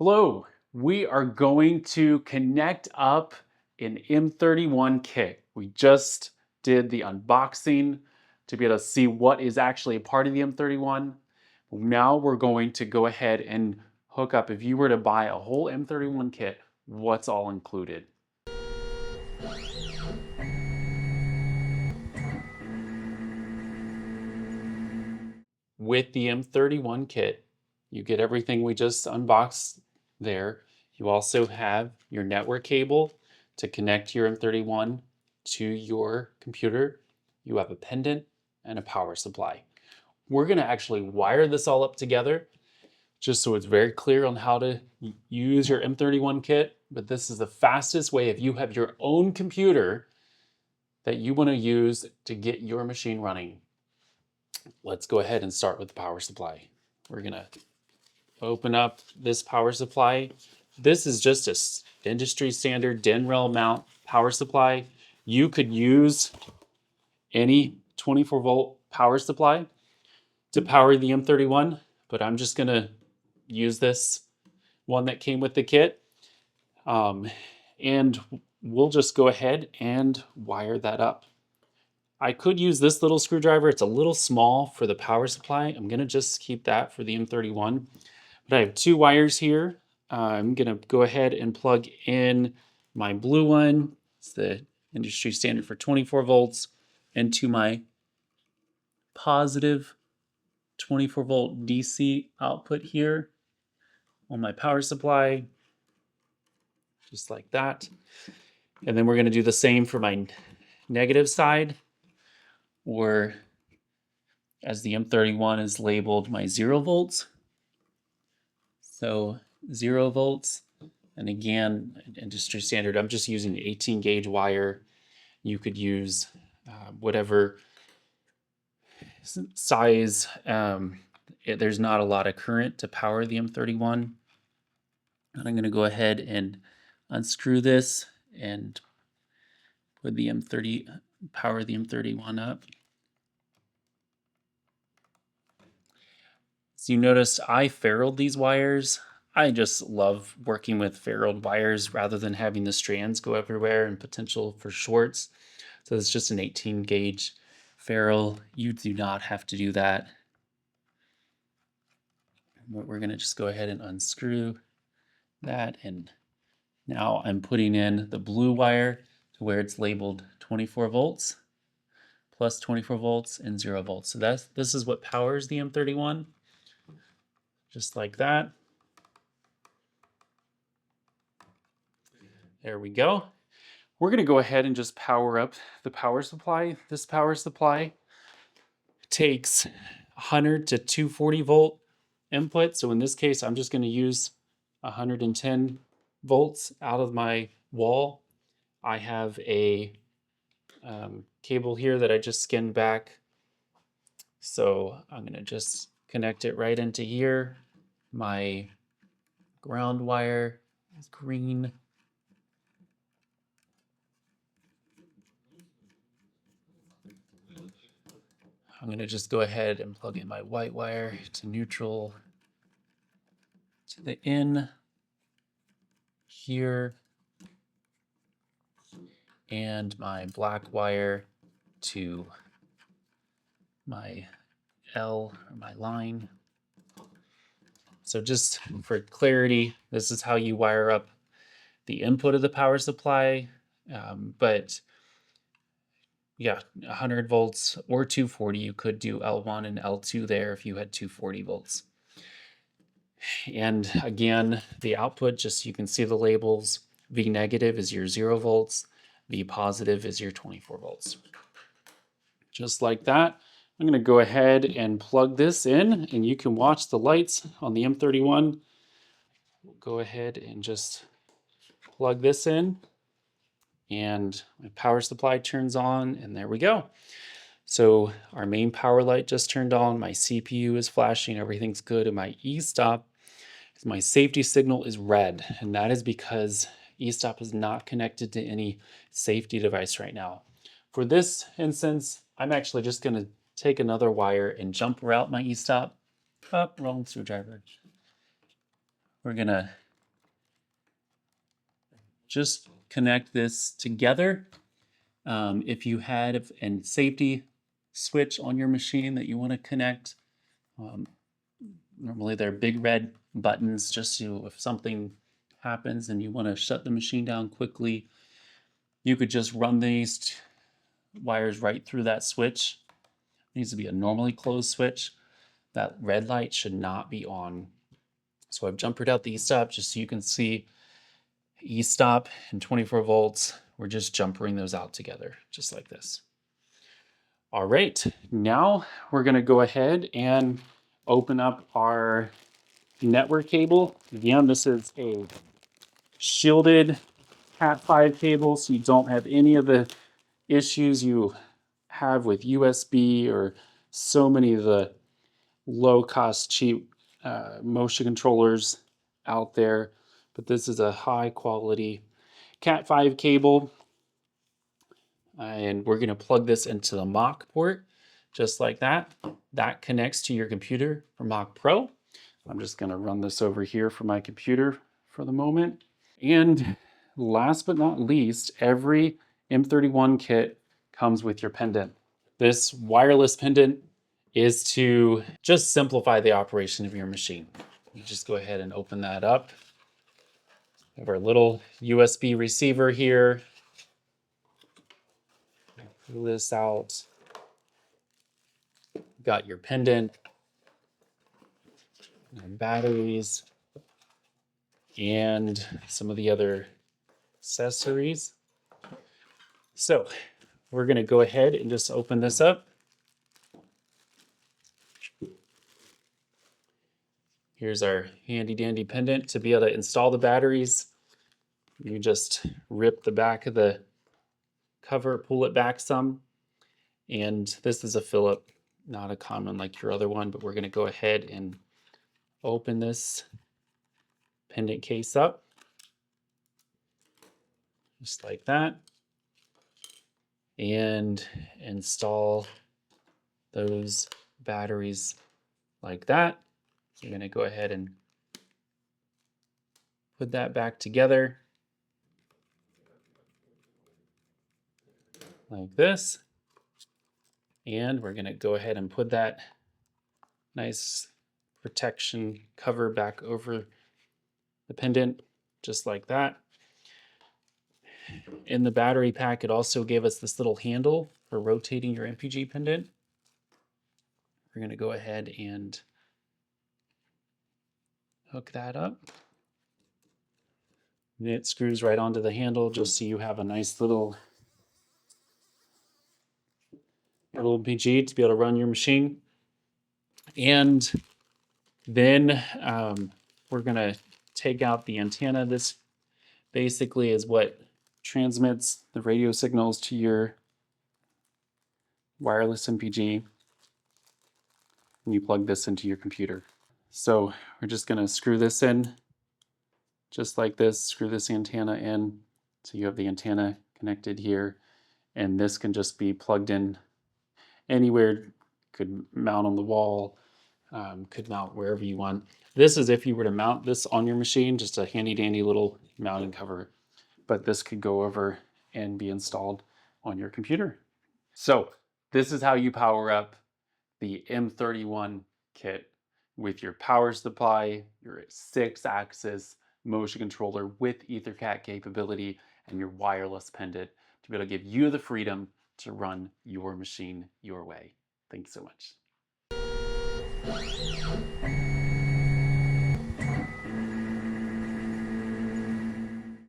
Hello, we are going to connect up an M31 kit. We just did the unboxing to be able to see what is actually a part of the M31. Now we're going to go ahead and hook up. If you were to buy a whole M31 kit, what's all included? With the M31 kit, you get everything we just unboxed there. You also have your network cable to connect your M31 to your computer. You have a pendant and a power supply. We're going to actually wire this all up together just so it's very clear on how to use your M31 kit. But this is the fastest way if you have your own computer that you want to use to get your machine running. Let's go ahead and start with the power supply. We're gonna open up this power supply. This is just a industry standard DIN rail mount power supply. You could use any 24 volt power supply to power the M31, but I'm just gonna use this one that came with the kit. And we'll just go ahead and wire that up. I could use this little screwdriver. It's a little small for the power supply. I'm gonna just keep that for the M31. But I have two wires here. I'm gonna go ahead and plug in my blue one. It's the industry standard for 24 volts into my positive 24 volt DC output here on my power supply, just like that. And then we're gonna do the same for my negative side, or as the M31 is labeled, my 0 volts. So 0 volts, and again, industry standard, I'm just using 18 gauge wire. You could use whatever size. There's not a lot of current to power the M31. And I'm gonna go ahead and unscrew this and put the power the M31 up. So you noticed I ferruled these wires. I just love working with ferruled wires rather than having the strands go everywhere and potential for shorts. So it's just an 18 gauge ferrule. You do not have to do that. But we're gonna just go ahead and unscrew that. And now I'm putting in the blue wire to where it's labeled 24 volts, plus 24 volts and 0 volts. So this is what powers the M31. Just like that. There we go. We're gonna go ahead and just power up the power supply. This power supply takes 100 to 240 volt input. So in this case, I'm just gonna use 110 volts out of my wall. I have a cable here that I just skinned back. So I'm gonna just connect it right into here. My ground wire is green. I'm going to just go ahead and plug in my white wire to neutral to the in here, and my black wire to my L, or my line. So just for clarity, this is how you wire up the input of the power supply. But yeah, 100 volts or 240, you could do L1 and L2 there if you had 240 volts. And again, the output, just so you can see the labels, V negative is your 0 volts, V positive is your 24 volts. Just like that. I'm going to go ahead and plug this in, and you can watch the lights on the M31. We'll go ahead and just plug this in, and my power supply turns on, and there we go. So our main power light just turned on, my CPU is flashing, everything's good, and my e-stop, my safety signal is red, and that is because e-stop is not connected to any safety device right now. For this instance, I'm actually just going to take another wire and jump route my e-stop. Oh, wrong screwdriver. We're going to just connect this together. If you had a safety switch on your machine that you want to connect, normally they're big red buttons just so if something happens and you want to shut the machine down quickly, you could just run these wires right through that switch. It needs to be a normally closed switch. That red light should not be on. So I've jumpered out the e-stop just so you can see e-stop and 24 volts. We're just jumpering those out together, just like this. All right, now we're gonna go ahead and open up our network cable. Again, this is a shielded Cat5 cable, so you don't have any of the issues you have with USB or so many of the low-cost, cheap motion controllers out there. But this is a high-quality Cat5 cable. And we're going to plug this into the Mach port, just like that. That connects to your computer for Mach Pro. I'm just going to run this over here for my computer for the moment. And last but not least, every M31 kit comes with your pendant. This wireless pendant is to just simplify the operation of your machine. You just go ahead and open that up. We have our little USB receiver here. Pull this out. Got your pendant, and batteries, and some of the other accessories. So we're going to go ahead and just open this up. Here's our handy dandy pendant to be able to install the batteries. You just rip the back of the cover, pull it back some. And this is a Phillip, not a common like your other one, but we're going to go ahead and open this pendant case up. Just like that. And install those batteries like that. You're going to go ahead and put that back together like this. And we're going to go ahead and put that nice protection cover back over the pendant, just like that. In the battery pack, it also gave us this little handle for rotating your MPG pendant. We're going to go ahead and hook that up. And it screws right onto the handle just so you have a nice little MPG to be able to run your machine. And then we're going to take out the antenna. This basically is what transmits the radio signals to your wireless MPG. And you plug this into your computer. So we're just going to screw this in just like this, screw this antenna in. So you have the antenna connected here, and this can just be plugged in anywhere. Could mount on the wall, could mount wherever you want. This is if you were to mount this on your machine, just a handy dandy little mounting cover, but this could go over and be installed on your computer. So this is how you power up the M31 kit with your power supply, your 6-axis motion controller with EtherCAT capability, and your wireless pendant to be able to give you the freedom to run your machine your way. Thank you so much.